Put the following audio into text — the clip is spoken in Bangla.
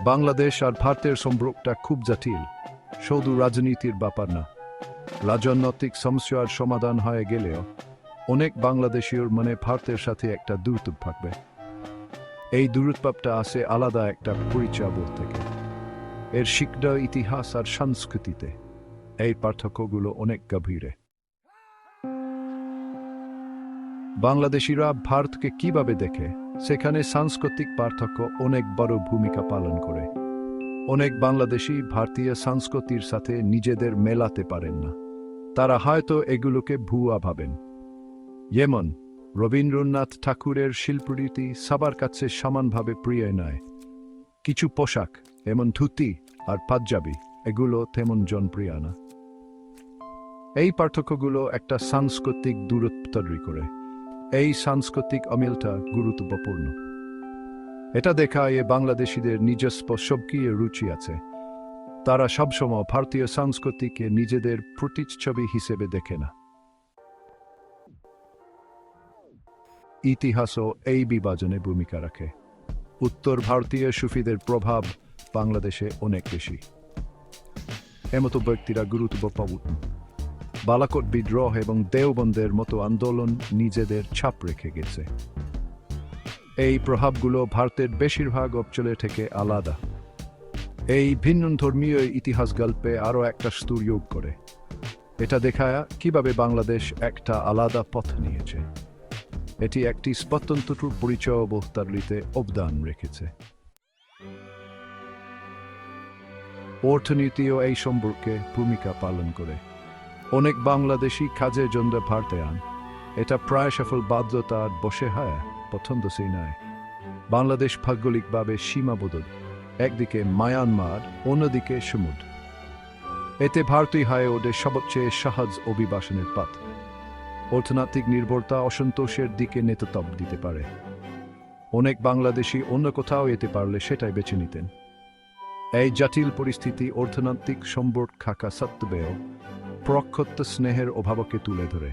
বাংলাদেশ আর ভারতের সম্পর্কটা খুব জটিল, শুধু রাজনীতির ব্যাপার না। রাজনৈতিক সমস্যার সমাধান হয়ে গেলেও অনেক বাংলাদেশীর মনে ভারতের সাথে একটা দূরত্ব থাকবে। এই দূরত্বটা আসে আলাদা একটা পরিচয়বোধ থেকে, এর শিক্ষা, ইতিহাস আর সংস্কৃতিতে। এই পার্থক্যগুলো অনেক গভীরে। বাংলাদেশিরা ভারতকে কিভাবে দেখে, সেখানে সাংস্কৃতিক পার্থক্য অনেক বড় ভূমিকা পালন করে। অনেক বাংলাদেশি ভারতীয় সংস্কৃতির সাথে নিজেদের মেলাতে পারেন না। তারা হয়তো এগুলোকে ভুয়া ভাবেন। যেমন রবীন্দ্রনাথ ঠাকুরের শিল্পরীতি সবার কাছে সমানভাবে প্রিয় নয়। কিছু পোশাক, যেমন ধুতি আর পাঞ্জাবি, এগুলো তেমন জনপ্রিয় না। এই পার্থক্যগুলো একটা সাংস্কৃতিক দূরত্ব তৈরি করে। এই সাংস্কৃতিক অমিলটা গুরুত্বপূর্ণ। এটা দেখায় বাংলাদেশিদের নিজস্ব স্বকীয় রুচি আছে। তারা সবসময় ভারতীয় সংস্কৃতিকে নিজেদের প্রতিচ্ছবি হিসেবে দেখে না। ইতিহাসও এই বিভাজনে ভূমিকা রাখে। উত্তর ভারতীয় সুফিদের প্রভাব বাংলাদেশে অনেক বেশি। এমতো ব্যক্তিরা গুরুত্বপূর্ণ। বালাকোট বিদ্রোহ এবং দেওবন্দের মতো আন্দোলন নিজেদের ছাপ রেখে গেছে। এই প্রভাবগুলো ভারতের বেশিরভাগ অঞ্চলে থেকে আলাদা। এই ভিন্ন ধর্মীয় ইতিহাস গল্পে আরও একটা স্তর যোগ করে। এটা দেখায় কিভাবে বাংলাদেশ একটা আলাদা পথ নিয়েছে। এটি একটি স্বতন্ত্র পরিচয়বোধ তৈরিতে অবদান রেখেছে। অর্থনীতিও এই সম্পর্কে ভূমিকা পালন করে। অনেক বাংলাদেশি কাজের জন্য ভারতে আন। এটা প্রায় সফল বাধ্যতার বসে হয় পছন্দসই নয়। বাংলাদেশ ভৌগোলিকভাবে সীমাবদ্ধ, একদিকে মায়ানমার, অন্যদিকে সমুদ্র। এতে ভারতই হয় ওদের সবচেয়ে সহজ অভিবাসনের পথ। অর্থনৈতিক নির্ভরতা অসন্তোষের দিকে নেতৃত্ব দিতে পারে। অনেক বাংলাদেশি অন্য কোথাও যেতে পারলে সেটাই বেছে নিতেন। এই জটিল পরিস্থিতি অর্থনৈতিক সম্পর্ক থাকা সত্ত্বেও প্রকৃত স্নেহের অভাবকে তুলে ধরে।